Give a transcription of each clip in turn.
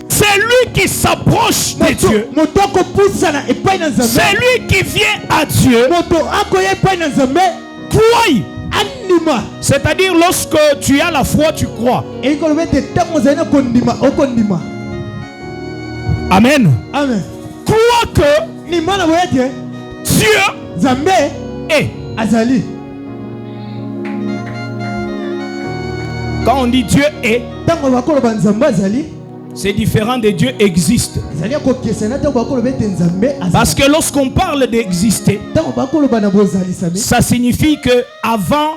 C'est lui qui s'approche de Dieu. C'est lui qui vient à Dieu. Croyez. C'est-à-dire lorsque tu as la foi, tu crois. Amen. Amen. Crois que Dieu est. Quand on dit Dieu est, c'est différent de Dieu existe. Parce que lorsqu'on parle d'exister, ça signifie que avant,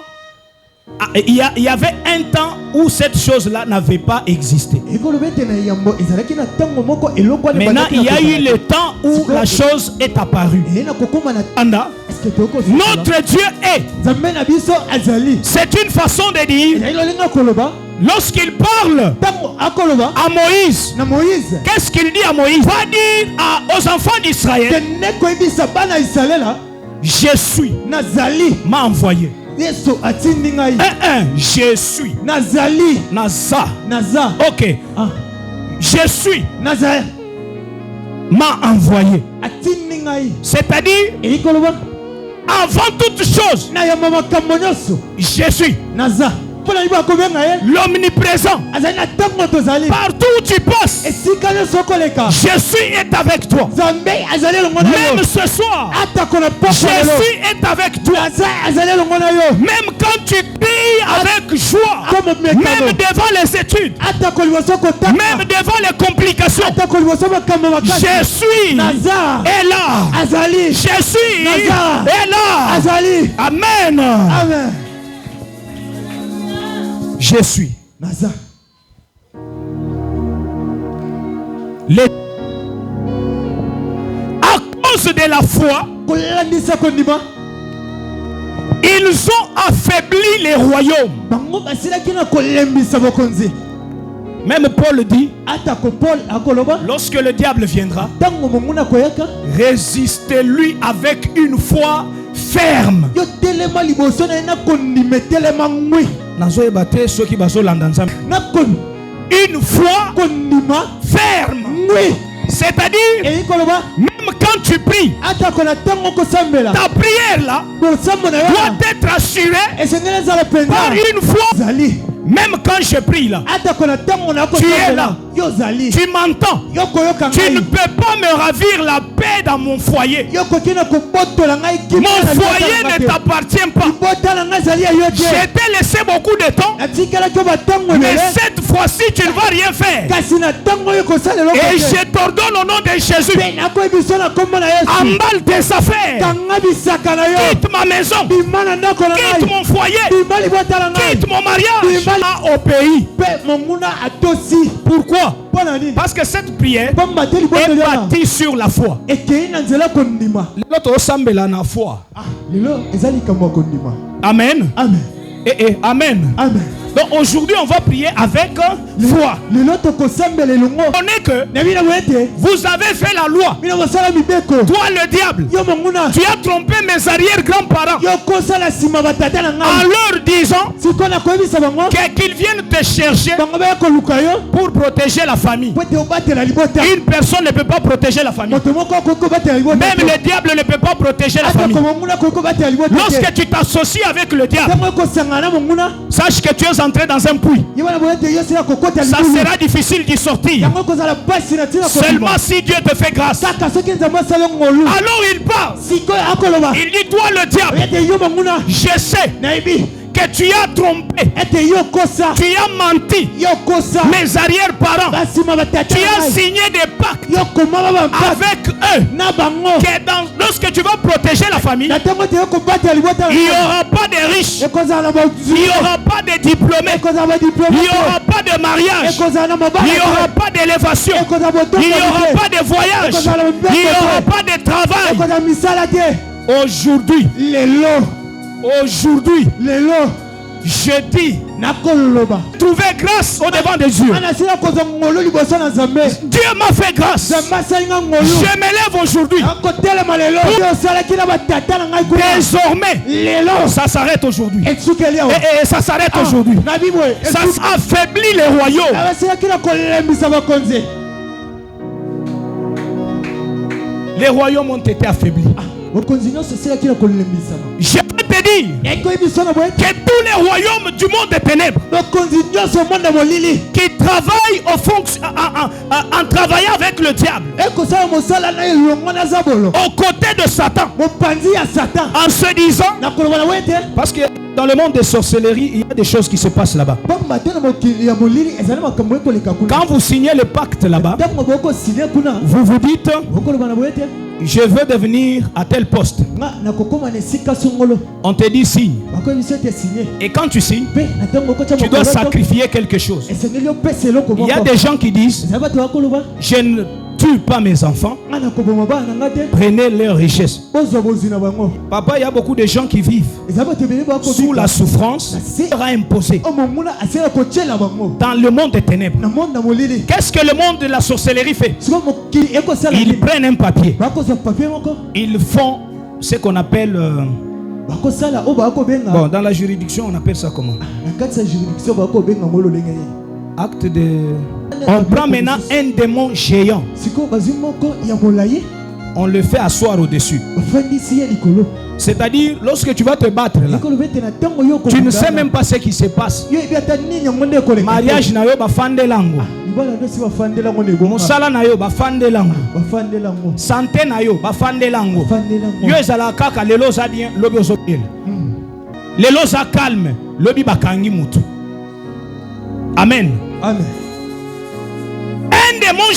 il y avait un temps où cette chose-là n'avait pas existé. Maintenant, il y a eu le temps où la chose est apparue. Notre Dieu est. C'est une façon de dire. Lorsqu'il parle à Moïse, qu'est-ce qu'il dit à Moïse? Il va dire aux enfants d'Israël, je suis, m'a envoyé. Je suis. Naza. Ok. Je suis. M'a envoyé. C'est-à-dire, avant toute chose, je suis. L'omniprésent. Partout où tu passes, je suis est avec toi. Même ce soir, je suis est avec toi. Même quand tu pries avec joie, même devant les études, même devant les complications, je suis est là. Je suis est là. Amen. Amen. Je suis. À cause de la foi, ils ont affaibli les royaumes. Même Paul dit, lorsque le diable viendra, résistez-lui avec une foi ferme. Une foi ferme. C'est-à-dire, même quand tu pries, ta prière là doit être assurée par une foi. Même quand je prie là, tu es là, tu m'entends. Tu ne peux pas me ravir la paix dans mon foyer. Mon foyer ne t'appartient pas. Je t'ai laissé beaucoup de temps, mais cette fois-ci tu ne vas rien faire. Et je t'ordonne au nom de Jésus, emballe tes affaires, quitte ma maison, quitte mon foyer, quitte mon mariage au pays. Pourquoi? Parce que cette prière est bâtie sur la foi. Amen. Amen. Amen. Amen. Donc aujourd'hui on va prier avec foi. On est que vous avez fait la loi. Toi le diable, tu as trompé mes arrière-grands-parents en leur disant qu'ils viennent te chercher pour protéger la famille. Une personne ne peut pas protéger la famille. Même le diable ne peut pas protéger la famille. Lorsque tu t'associes avec le diable, sache que tu es entré dans un puits. Ça sera difficile d'y sortir. Seulement si Dieu te fait grâce. Alors il parle. Il dit, toi le diable, je sais que tu as trompé, tu as menti mes arrière-parents, tu as signé des pactes avec eux que lorsque tu vas protéger la famille, il n'y aura pas de riches, il n'y aura pas de diplômés, il n'y aura pas de mariage, il n'y aura pas d'élévation, il n'y aura pas de voyage, il n'y aura pas de travail. Aujourd'hui, je dis, trouver grâce au devant de Dieu. Dieu m'a fait grâce. Je m'élève aujourd'hui. Désormais, ça s'arrête aujourd'hui. Et ça s'arrête aujourd'hui. Ça affaiblit les royaumes. les royaumes ont été affaiblis. Je peux te dire que tous les royaumes du monde des ténèbres qui travaillent en travaillant avec le diable, aux côtés de Satan, en se disant, parce que dans le monde des sorcelleries, il y a des choses qui se passent là-bas. Quand vous signez le pacte là-bas, vous vous dites, je veux devenir à tel poste. On te dit signe. Et quand tu signes, tu dois sacrifier quelque chose. Il y a des gens qui disent, je ne tue pas mes enfants, prenez leur richesse. Papa, il y a beaucoup de gens qui vivent sous la souffrance sera imposée dans le monde des ténèbres. Qu'est-ce que le monde de la sorcellerie fait? Ils prennent un papier, ils font ce qu'on appelle bon, dans la juridiction on appelle ça comment? Acte de... On prend maintenant un démon géant, on le fait asseoir au-dessus. C'est-à-dire, lorsque tu vas te battre là, tu ne sais même pas ce qui se passe. Mariage na yo ba fande lango, mosala na yo ba fande lango, santé na yo ba fande lango. Yo ezala kaka lelo za bien lobi ozobel, lelo za calme lobi bakangi mutu. Amen. Amen. Un démon